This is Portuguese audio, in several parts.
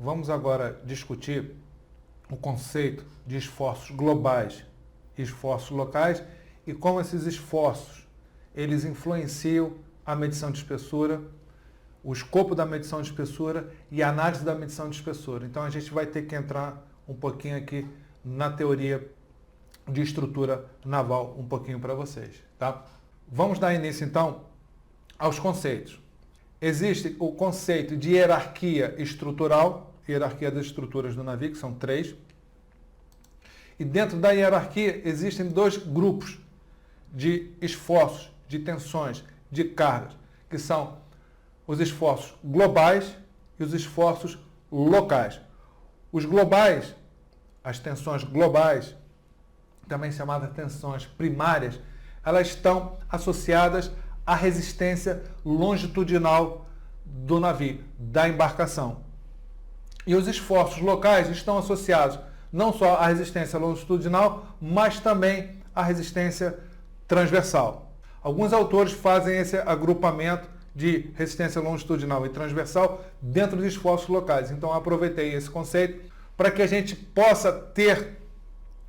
vamos agora discutir o conceito de esforços globais e esforços locais e como esses esforços eles influenciam a medição de espessura, o escopo da medição de espessura e a análise da medição de espessura. Então a gente vai ter que entrar um pouquinho aqui na teoria de estrutura naval, um pouquinho para vocês, tá? Vamos dar início então aos conceitos. Existe o conceito de hierarquia estrutural, hierarquia das estruturas do navio, que são 3. E dentro da hierarquia existem 2 grupos de esforços, de tensões, de cargas, que são os esforços globais e os esforços locais. Os globais, as tensões globais, também chamadas tensões primárias, elas estão associadas à resistência longitudinal do navio, da embarcação. E os esforços locais estão associados não só à resistência longitudinal, mas também à resistência transversal. Alguns autores fazem esse agrupamento de resistência longitudinal e transversal dentro de esforços locais. Então, aproveitei esse conceito para que a gente possa ter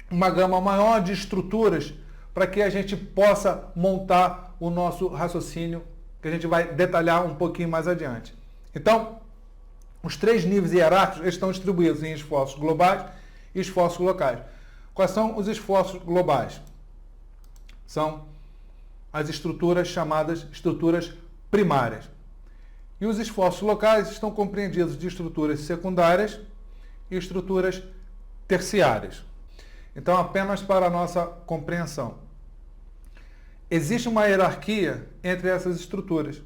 uma gama maior de estruturas para que a gente possa montar o nosso raciocínio, que a gente vai detalhar um pouquinho mais adiante. Então, os 3 níveis hierárquicos estão distribuídos em esforços globais e esforços locais. Quais são os esforços globais? São as estruturas chamadas estruturas primárias. E os esforços locais estão compreendidos de estruturas secundárias e estruturas terciárias. Então, apenas para a nossa compreensão, existe uma hierarquia entre essas estruturas,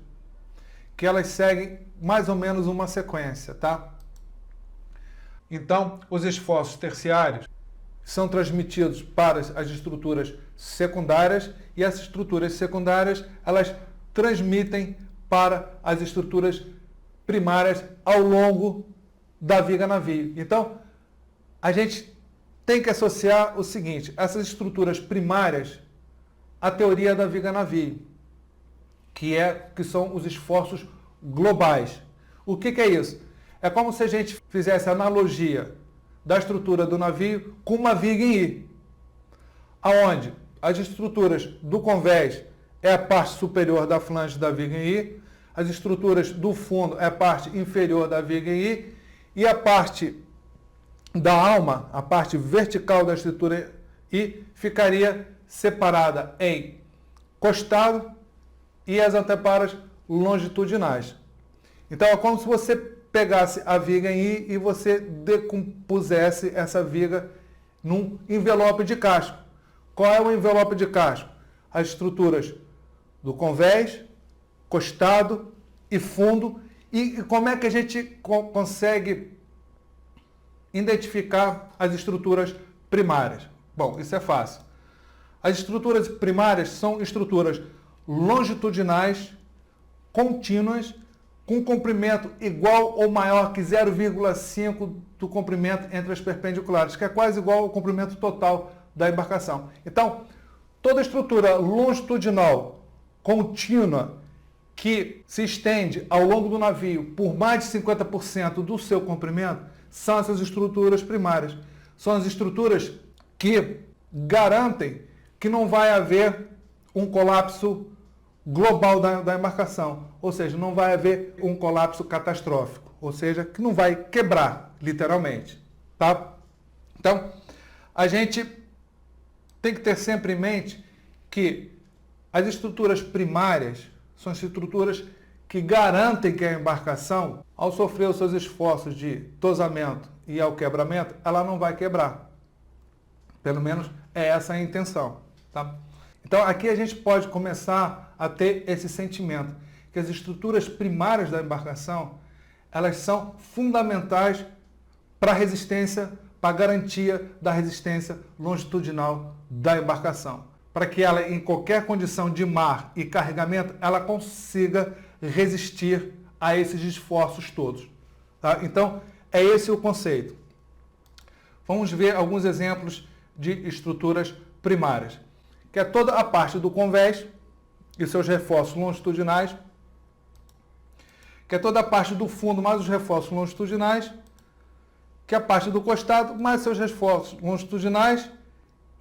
que elas seguem mais ou menos uma sequência, tá? Então, os esforços terciários são transmitidos para as estruturas secundárias e essas estruturas secundárias, elas transmitem para as estruturas primárias ao longo da viga navio. Então, a gente tem que associar o seguinte, essas estruturas primárias à teoria da viga navio, que são os esforços globais. O que é isso? É como se a gente fizesse a analogia da estrutura do navio com uma viga em I, aonde as estruturas do convés é a parte superior da flange da viga em I, as estruturas do fundo é a parte inferior da viga em I, e a parte da alma, a parte vertical da estrutura I, ficaria separada em costado e as anteparas longitudinais. Então, é como se você pegasse a viga em I e você decompusesse essa viga num envelope de casco. Qual é o envelope de casco? As estruturas do convés, costado e fundo. E como é que a gente consegue identificar as estruturas primárias? Bom, isso é fácil. As estruturas primárias são estruturas longitudinais, contínuas, com comprimento igual ou maior que 0,5 do comprimento entre as perpendiculares, que é quase igual ao comprimento total da embarcação. Então, toda estrutura longitudinal contínua que se estende ao longo do navio por mais de 50% do seu comprimento são essas estruturas primárias. São as estruturas que garantem que não vai haver um colapso global da embarcação, ou seja, não vai haver um colapso catastrófico, ou seja, que não vai quebrar, literalmente, tá? Então, a gente tem que ter sempre em mente que as estruturas primárias são estruturas que garantem que a embarcação, ao sofrer os seus esforços de tosamento e ao quebramento, ela não vai quebrar. Pelo menos é essa a intenção, tá? Então, aqui a gente pode começar a ter esse sentimento, que as estruturas primárias da embarcação, elas são fundamentais para a resistência, para a garantia da resistência longitudinal da embarcação. Para que ela, em qualquer condição de mar e carregamento, ela consiga resistir a esses esforços todos. Tá? Então, é esse o conceito. Vamos ver alguns exemplos de estruturas primárias, que é toda a parte do convés e seus reforços longitudinais, que é toda a parte do fundo mais os reforços longitudinais, que é a parte do costado, mais seus reforços longitudinais,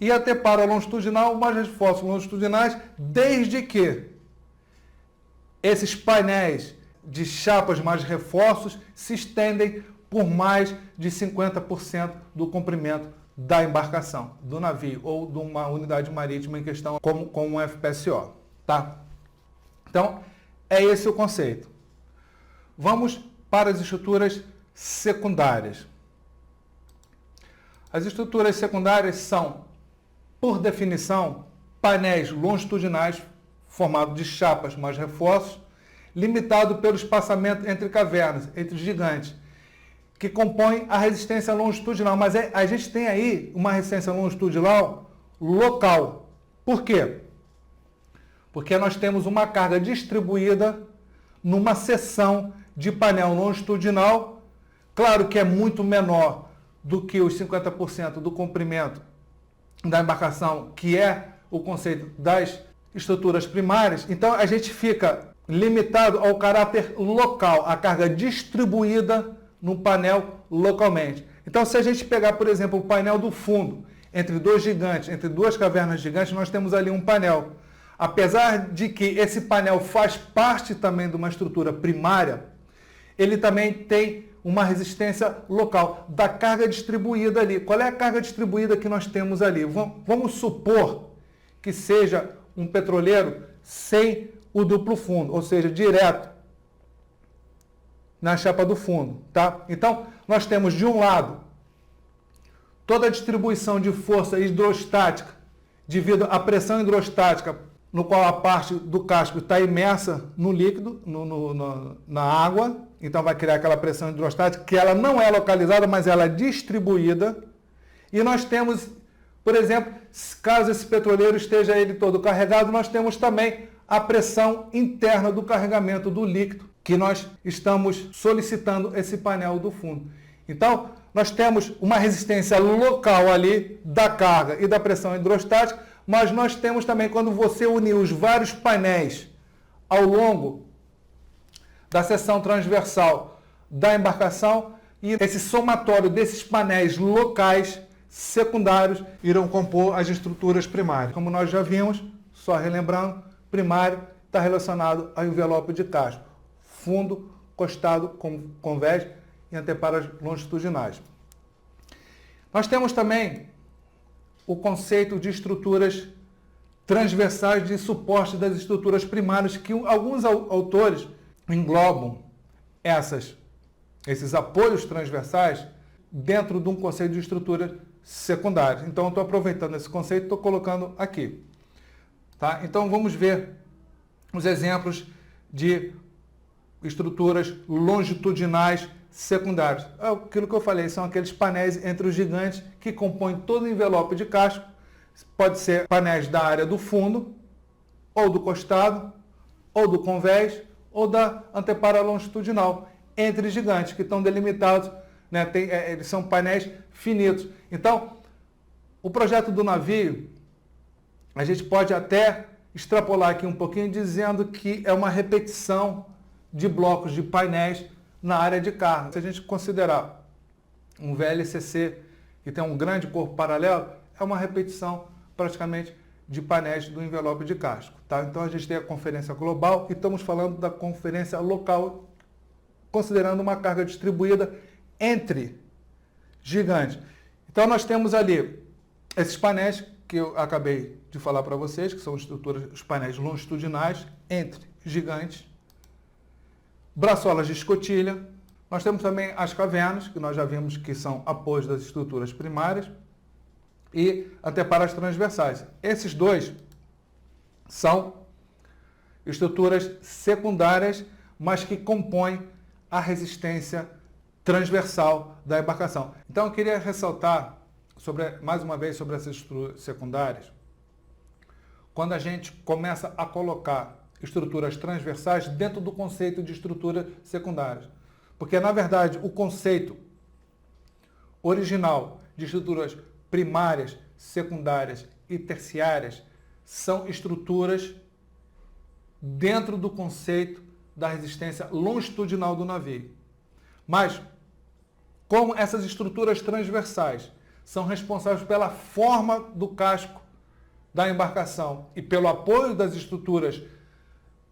e a anteparo longitudinal, mais reforços longitudinais, desde que esses painéis de chapas mais reforços se estendem por mais de 50% do comprimento da embarcação, do navio ou de uma unidade marítima em questão, como um FPSO. Tá? Então, é esse o conceito. Vamos para as estruturas secundárias. As estruturas secundárias são, por definição, painéis longitudinais formados de chapas mais reforços, limitado pelo espaçamento entre cavernas, entre gigantes, que compõem a resistência longitudinal. Mas a gente tem aí uma resistência longitudinal local. Por quê? Porque nós temos uma carga distribuída numa seção de painel longitudinal, claro que é muito menor do que os 50% do comprimento da embarcação, que é o conceito das estruturas primárias. Então a gente fica limitado ao caráter local, a carga distribuída no painel localmente. Então, se a gente pegar, por exemplo, o painel do fundo, entre dois gigantes, entre duas cavernas gigantes, nós temos ali um painel. Apesar de que esse painel faz parte também de uma estrutura primária, ele também tem uma resistência local da carga distribuída ali. Qual é a carga distribuída que nós temos ali? Vamos supor que seja um petroleiro sem o duplo fundo, ou seja, direto na chapa do fundo, tá? Então, nós temos de um lado toda a distribuição de força hidrostática devido à pressão hidrostática, no qual a parte do casco está imersa no líquido, na água, então vai criar aquela pressão hidrostática que ela não é localizada, mas ela é distribuída. E nós temos, por exemplo, caso esse petroleiro esteja ele todo carregado, nós temos também a pressão interna do carregamento do líquido, que nós estamos solicitando esse painel do fundo. Então, nós temos uma resistência local ali da carga e da pressão hidrostática, mas nós temos também, quando você unir os vários painéis ao longo da seção transversal da embarcação, e esse somatório desses painéis locais secundários irão compor as estruturas primárias. Como nós já vimos, só relembrando, primário está relacionado ao envelope de casco, fundo, costado, convés e anteparas longitudinais. Nós temos também o conceito de estruturas transversais de suporte das estruturas primárias, que alguns autores englobam esses apoios transversais dentro de um conceito de estruturas secundárias. Então, eu estou aproveitando esse conceito e estou colocando aqui. Tá? Então, vamos ver os exemplos de estruturas longitudinais secundárias. Aquilo que eu falei, são aqueles painéis entre os gigantes que compõem todo o envelope de casco. Pode ser painéis da área do fundo, ou do costado, ou do convés, ou da antepara longitudinal, entre gigantes, que estão delimitados, né? Eles são painéis finitos. Então, o projeto do navio, a gente pode até extrapolar aqui um pouquinho, dizendo que é uma repetição de blocos de painéis na área de carga. Se a gente considerar um VLCC que tem um grande corpo paralelo, é uma repetição praticamente de painéis do envelope de casco. Tá? Então a gente tem a conferência global e estamos falando da conferência local, considerando uma carga distribuída entre gigantes. Então nós temos ali esses painéis que eu acabei de falar para vocês, que são os painéis longitudinais entre gigantes, braçolas de escotilha. Nós temos também as cavernas, que nós já vimos que são apoios das estruturas primárias, e anteparas transversais. Esses dois são estruturas secundárias, mas que compõem a resistência transversal da embarcação. Então eu queria ressaltar, mais uma vez, sobre essas estruturas secundárias. Quando a gente começa a colocar estruturas transversais dentro do conceito de estruturas secundárias. Porque, na verdade, o conceito original de estruturas primárias, secundárias e terciárias são estruturas dentro do conceito da resistência longitudinal do navio. Mas como essas estruturas transversais são responsáveis pela forma do casco da embarcação e pelo apoio das estruturas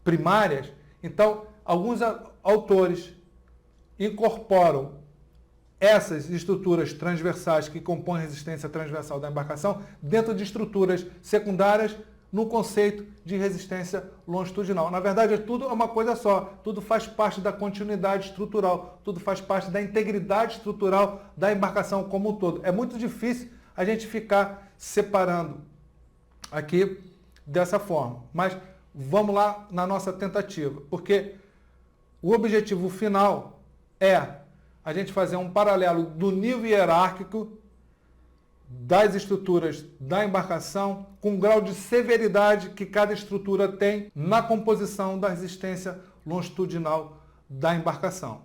primárias, então alguns autores incorporam essas estruturas transversais que compõem a resistência transversal da embarcação dentro de estruturas secundárias no conceito de resistência longitudinal. Na verdade, tudo é uma coisa só, tudo faz parte da continuidade estrutural, tudo faz parte da integridade estrutural da embarcação como um todo. É muito difícil a gente ficar separando aqui dessa forma, mas vamos lá na nossa tentativa, porque o objetivo final é a gente fazer um paralelo do nível hierárquico das estruturas da embarcação com o grau de severidade que cada estrutura tem na composição da resistência longitudinal da embarcação.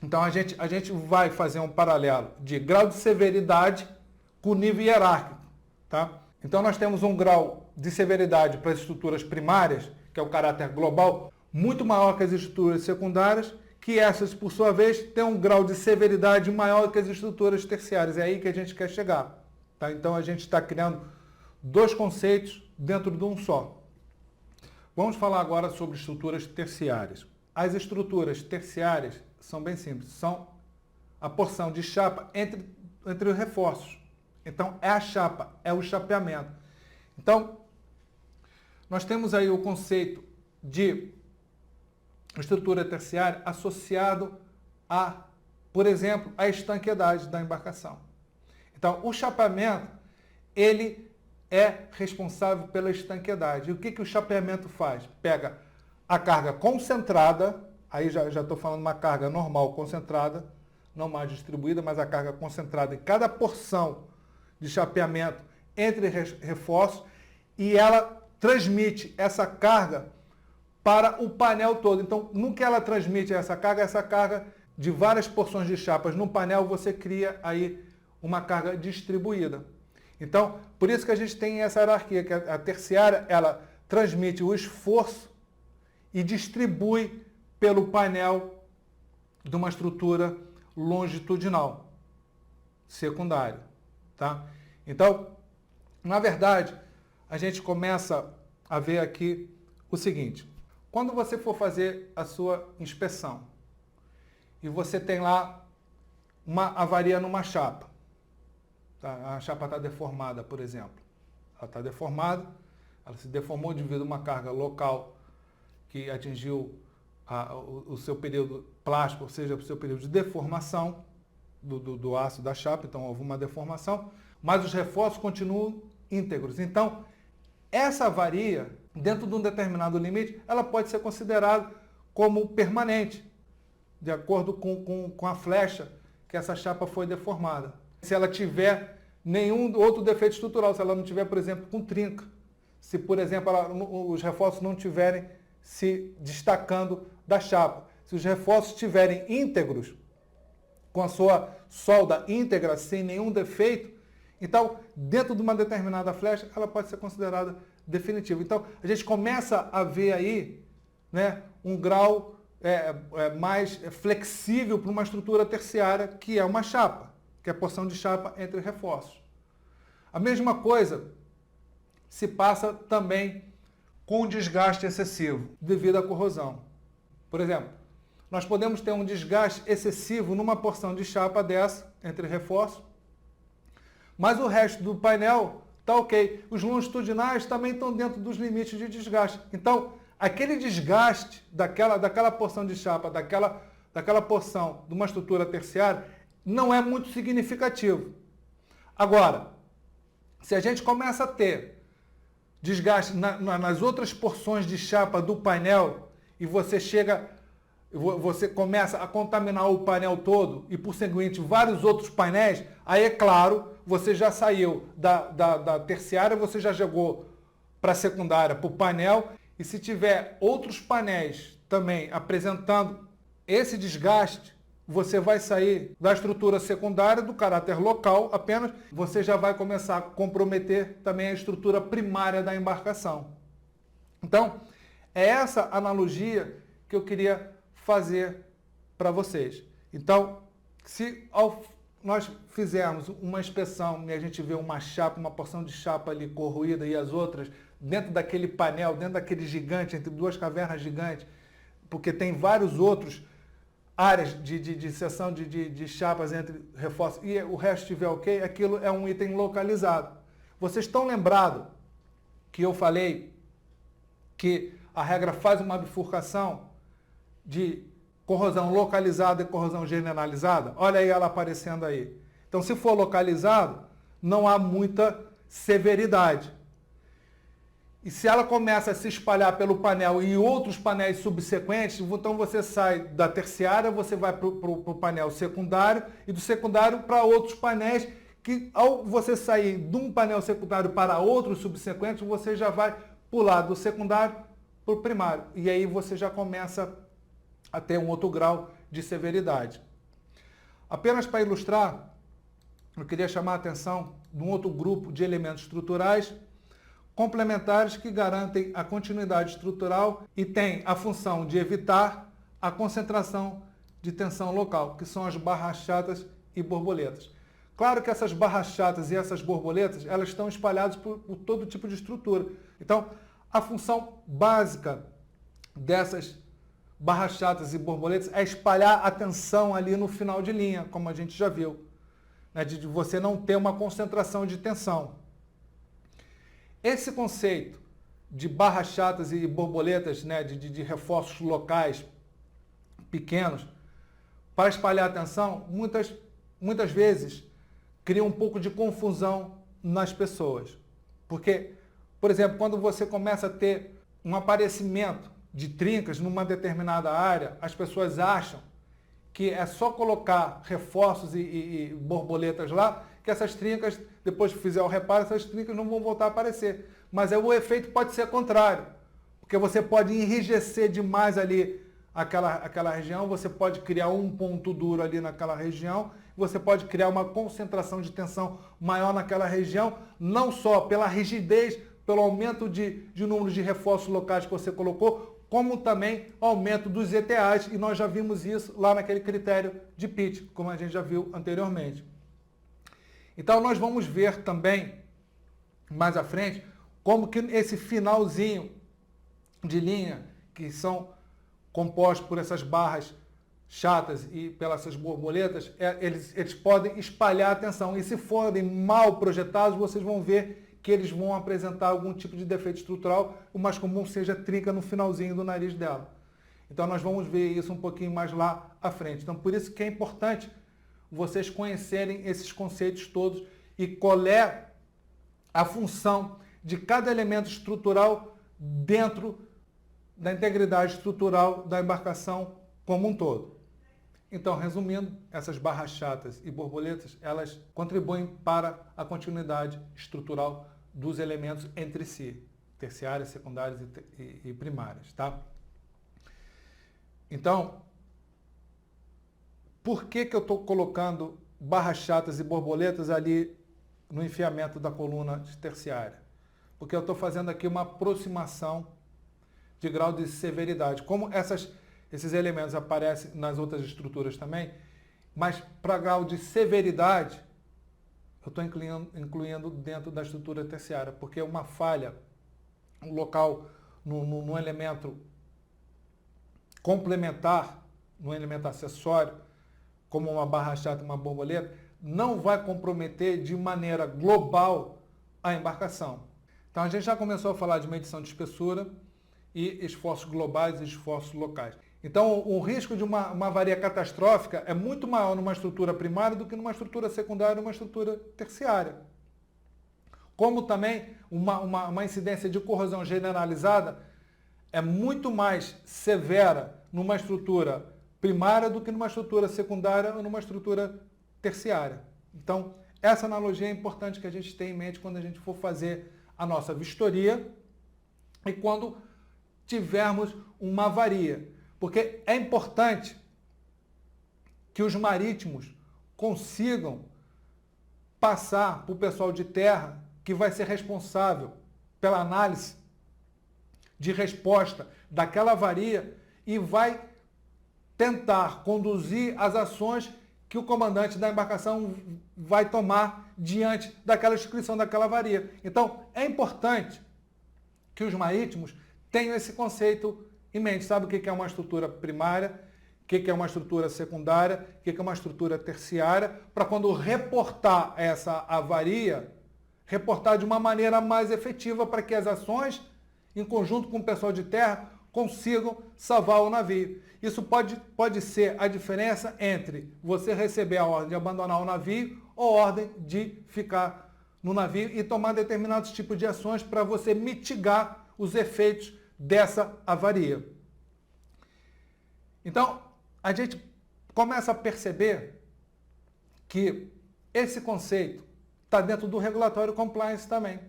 Então a gente vai fazer um paralelo de grau de severidade com o nível hierárquico, tá? Então nós temos um grau de severidade para as estruturas primárias, que é o caráter global, muito maior que as estruturas secundárias, que essas, por sua vez, têm um grau de severidade maior que as estruturas terciárias. É aí que a gente quer chegar. Tá? Então, a gente está criando dois conceitos dentro de um só. Vamos falar agora sobre estruturas terciárias. As estruturas terciárias são bem simples. São a porção de chapa entre os reforços. Então, é a chapa, é o chapeamento. Então, nós temos aí o conceito de estrutura terciária associado a, por exemplo, a estanqueidade da embarcação. Então, o chapeamento, ele é responsável pela estanqueidade. E o que o chapeamento faz? Pega a carga concentrada, aí já estou falando uma carga normal concentrada, não mais distribuída, mas a carga concentrada em cada porção de chapeamento entre reforços, e ela transmite essa carga para o painel todo. Então, no que ela transmite essa carga de várias porções de chapas no painel, você cria aí uma carga distribuída. Então, por isso que a gente tem essa hierarquia, que a terciária, ela transmite o esforço e distribui pelo painel de uma estrutura longitudinal secundária, tá? Então, na verdade, a gente começa a ver aqui o seguinte: quando você for fazer a sua inspeção e você tem lá uma avaria numa chapa, tá? A chapa está deformada, por exemplo. Ela está deformada, ela se deformou devido a uma carga local que atingiu o seu período plástico, ou seja, o seu período de deformação do aço da chapa, então houve uma deformação, mas os reforços continuam íntegros. Então, essa avaria, dentro de um determinado limite, ela pode ser considerada como permanente, de acordo com a flecha que essa chapa foi deformada. Se ela tiver nenhum outro defeito estrutural, se ela não tiver, por exemplo, com trinca, se, por exemplo, os reforços não estiverem se destacando da chapa, se os reforços estiverem íntegros, com a sua solda íntegra, sem nenhum defeito, então, dentro de uma determinada flecha, ela pode ser considerada definitiva. Então, a gente começa a ver aí, né, um grau mais flexível para uma estrutura terciária, que é uma chapa, que é a porção de chapa entre reforços. A mesma coisa se passa também com o desgaste excessivo devido à corrosão. Por exemplo, nós podemos ter um desgaste excessivo numa porção de chapa dessa, entre reforços, mas o resto do painel está ok. Os longitudinais também estão dentro dos limites de desgaste. Então, aquele desgaste daquela porção de chapa, daquela porção de uma estrutura terciária, não é muito significativo. Agora, se a gente começa a ter desgaste nas outras porções de chapa do painel e você começa a contaminar o painel todo e, por seguinte, vários outros painéis, aí é claro, você já saiu da terciária, você já jogou para a secundária, para o painel, e se tiver outros painéis também apresentando esse desgaste, você vai sair da estrutura secundária, do caráter local apenas, você já vai começar a comprometer também a estrutura primária da embarcação. Então, é essa analogia que eu queria fazer para vocês. Então, Se nós fizermos uma inspeção e a gente vê uma chapa, uma porção de chapa ali corroída e as outras dentro daquele painel, dentro daquele gigante, entre duas cavernas gigantes, porque tem vários outros áreas de seção de chapas entre reforços e o resto estiver ok, aquilo é um item localizado. Vocês estão lembrados que eu falei que a regra faz uma bifurcação de corrosão localizada e corrosão generalizada? Olha aí ela aparecendo aí. Então, se for localizado, não há muita severidade. E se ela começa a se espalhar pelo painel e outros painéis subsequentes, então você sai da terciária, você vai para o painel secundário e do secundário para outros painéis que, ao você sair de um painel secundário para outros subsequentes, você já vai pular do secundário para o primário. E aí você já começa a ter um outro grau de severidade. Apenas para ilustrar, eu queria chamar a atenção de um outro grupo de elementos estruturais complementares que garantem a continuidade estrutural e têm a função de evitar a concentração de tensão local, que são as barras chatas e borboletas. Claro que essas barras chatas e essas borboletas, elas estão espalhadas por todo tipo de estrutura. Então, a função básica dessas barras chatas e borboletas é espalhar a tensão ali no final de linha, como a gente já viu, né? De você não ter uma concentração de tensão. Esse conceito de barras chatas e borboletas, né? de reforços locais pequenos, para espalhar a tensão, muitas vezes cria um pouco de confusão nas pessoas. Porque, por exemplo, quando você começa a ter um aparecimento de trincas numa determinada área, as pessoas acham que é só colocar reforços e borboletas lá, que essas trincas, depois que fizer o reparo, essas trincas não vão voltar a aparecer. Mas o efeito pode ser contrário, porque você pode enrijecer demais ali aquela região, você pode criar um ponto duro ali naquela região, você pode criar uma concentração de tensão maior naquela região, não só pela rigidez, pelo aumento de número de reforços locais que você colocou, como também aumento dos ETAs, e nós já vimos isso lá naquele critério de Pitt, como a gente já viu anteriormente. Então nós vamos ver também, mais à frente, como que esse finalzinho de linha, que são compostos por essas barras chatas e pelas essas borboletas, eles podem espalhar a tensão. E se forem mal projetados, vocês vão ver que eles vão apresentar algum tipo de defeito estrutural, o mais comum seja trinca no finalzinho do nariz dela. Então nós vamos ver isso um pouquinho mais lá à frente. Então por isso que é importante vocês conhecerem esses conceitos todos e qual é a função de cada elemento estrutural dentro da integridade estrutural da embarcação como um todo. Então, resumindo, essas barras chatas e borboletas, elas contribuem para a continuidade estrutural dos elementos entre si, terciárias, secundárias e primárias, tá? Então, por que eu estou colocando barras chatas e borboletas ali no enfiamento da coluna terciária? Porque eu estou fazendo aqui uma aproximação de grau de severidade. Como esses elementos aparecem nas outras estruturas também, mas para grau de severidade, eu estou incluindo dentro da estrutura terciária, porque uma falha, um local, num elemento complementar, num elemento acessório, como uma barra chata, uma borboleta, não vai comprometer de maneira global a embarcação. Então a gente já começou a falar de medição de espessura e esforços globais e esforços locais. Então o risco de uma avaria catastrófica é muito maior numa estrutura primária do que numa estrutura secundária ou numa estrutura terciária. Como também uma incidência de corrosão generalizada é muito mais severa numa estrutura primária do que numa estrutura secundária ou numa estrutura terciária. Então, essa analogia é importante que a gente tenha em mente quando a gente for fazer a nossa vistoria e quando tivermos uma avaria. Porque é importante que os marítimos consigam passar para o pessoal de terra que vai ser responsável pela análise de resposta daquela avaria e vai tentar conduzir as ações que o comandante da embarcação vai tomar diante daquela descrição daquela avaria. Então, é importante que os marítimos tenham esse conceito em mente. Sabe o que é uma estrutura primária, o que é uma estrutura secundária, o que é uma estrutura terciária, para quando reportar essa avaria, reportar de uma maneira mais efetiva para que as ações, em conjunto com o pessoal de terra, consigam salvar o navio. Isso pode ser a diferença entre você receber a ordem de abandonar o navio ou a ordem de ficar no navio e tomar determinados tipos de ações para você mitigar os efeitos dessa avaria. Então, a gente começa a perceber que esse conceito está dentro do regulatório compliance também.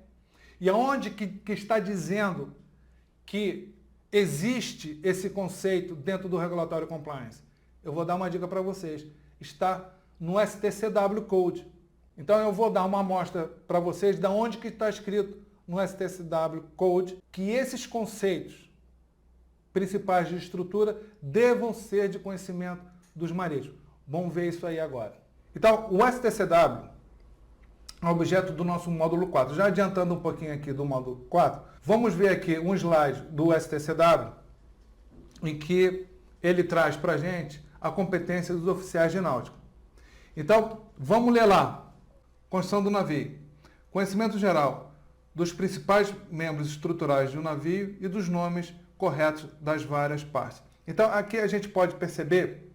E aonde que está dizendo que existe esse conceito dentro do regulatório compliance? Eu vou dar uma dica para vocês. Está no STCW Code. Então eu vou dar uma amostra para vocês de onde que está escrito no STCW Code que esses conceitos principais de estrutura devam ser de conhecimento dos marítimos. Vamos ver isso aí agora. Então, o STCW é o objeto do nosso módulo 4. Já adiantando um pouquinho aqui do módulo 4, vamos ver aqui um slide do STCW em que ele traz para a gente a competência dos oficiais de náutica. Então, vamos ler lá. Construção do navio. Conhecimento geral dos principais membros estruturais de um navio e dos nomes corretos das várias partes. Então, aqui a gente pode perceber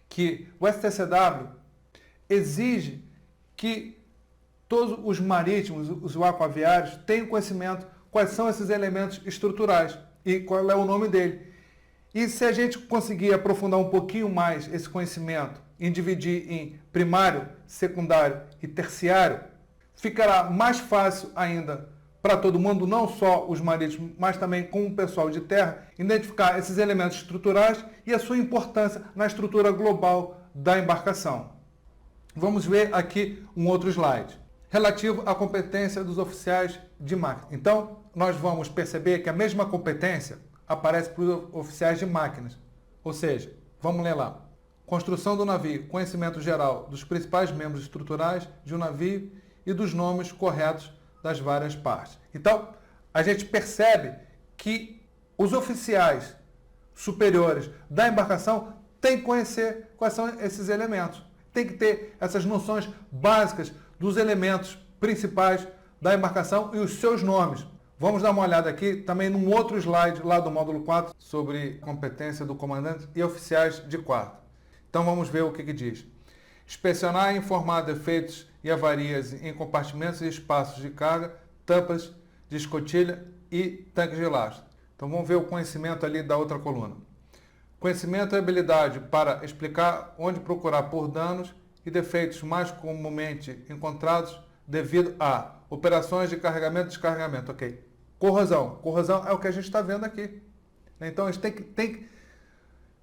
que o STCW exige que todos os marítimos, os aquaviários, tenham conhecimento quais são esses elementos estruturais e qual é o nome dele. E se a gente conseguir aprofundar um pouquinho mais esse conhecimento e dividir em primário, secundário e terciário, ficará mais fácil ainda para todo mundo, não só os marítimos, mas também com o pessoal de terra, identificar esses elementos estruturais e a sua importância na estrutura global da embarcação. Vamos ver aqui um outro slide, relativo à competência dos oficiais de máquina. Então, nós vamos perceber que a mesma competência aparece para os oficiais de máquinas. Ou seja, vamos ler lá. Construção do navio, conhecimento geral dos principais membros estruturais de um navio e dos nomes corretos das várias partes. Então, a gente percebe que os oficiais superiores da embarcação têm que conhecer quais são esses elementos. Tem que ter essas noções básicas dos elementos principais da embarcação e os seus nomes. Vamos dar uma olhada aqui também num outro slide lá do módulo 4 sobre competência do comandante e oficiais de quarto. Então vamos ver o que diz. Inspecionar e informar defeitos e avarias em compartimentos e espaços de carga, tampas de escotilha e tanques de lastro. Então vamos ver o conhecimento ali da outra coluna. Conhecimento e habilidade para explicar onde procurar por danos e defeitos mais comumente encontrados devido a operações de carregamento e descarregamento. Ok. Corrosão. Corrosão é o que a gente está vendo aqui. Então a gente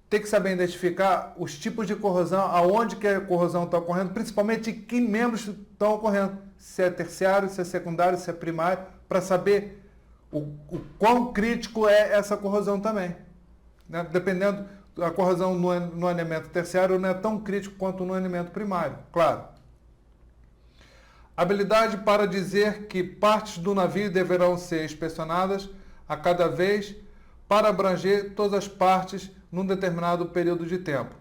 tem que saber identificar os tipos de corrosão, aonde que a corrosão está ocorrendo, principalmente em que membros estão ocorrendo. Se é terciário, se é secundário, se é primário, para saber o quão crítico é essa corrosão também. Né? Dependendo, a corrosão no elemento terciário não é tão crítico quanto no elemento primário, claro. Habilidade para dizer que partes do navio deverão ser inspecionadas a cada vez para abranger todas as partes num determinado período de tempo.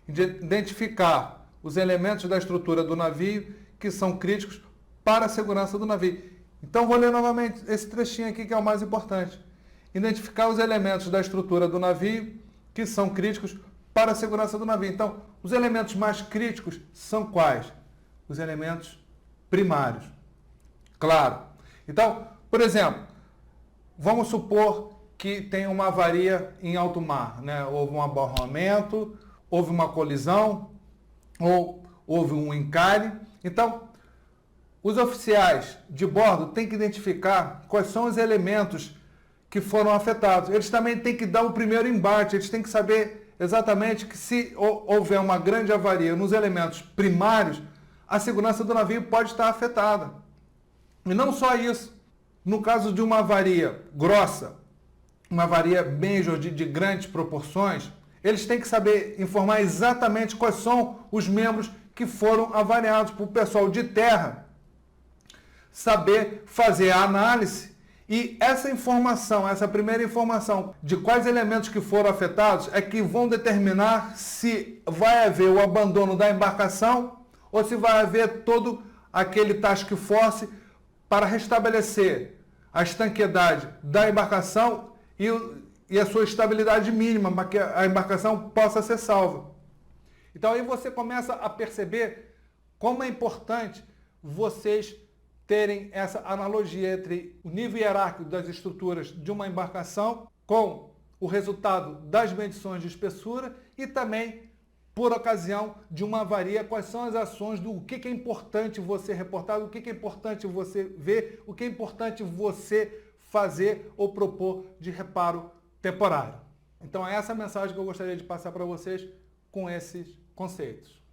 Identificar os elementos da estrutura do navio que são críticos para a segurança do navio. Então vou ler novamente esse trechinho aqui que é o mais importante. Identificar os elementos da estrutura do navio que são críticos para a segurança do navio. Então, os elementos mais críticos são quais? Os elementos primários. Claro. Então, por exemplo, vamos supor que tem uma avaria em alto mar, né? Houve um abarroamento, houve uma colisão, ou houve um encalhe. Então, os oficiais de bordo têm que identificar quais são os elementos que foram afetados. Eles também têm que dar o primeiro embate, eles têm que saber exatamente que se houver uma grande avaria nos elementos primários, a segurança do navio pode estar afetada. E não só isso. No caso de uma avaria grossa, uma avaria major de grandes proporções, eles têm que saber informar exatamente quais são os membros que foram avaliados, para o pessoal de terra saber fazer a análise e essa informação, essa primeira informação de quais elementos que foram afetados é que vão determinar se vai haver o abandono da embarcação ou se vai haver todo aquele task force para restabelecer a estanqueidade da embarcação e a sua estabilidade mínima para que a embarcação possa ser salva. Então aí você começa a perceber como é importante vocês terem essa analogia entre o nível hierárquico das estruturas de uma embarcação com o resultado das medições de espessura e também, por ocasião de uma avaria, quais são as ações do que é importante você reportar, o que é importante você ver, o que é importante você fazer ou propor de reparo temporário. Então é essa a mensagem que eu gostaria de passar para vocês com esses conceitos.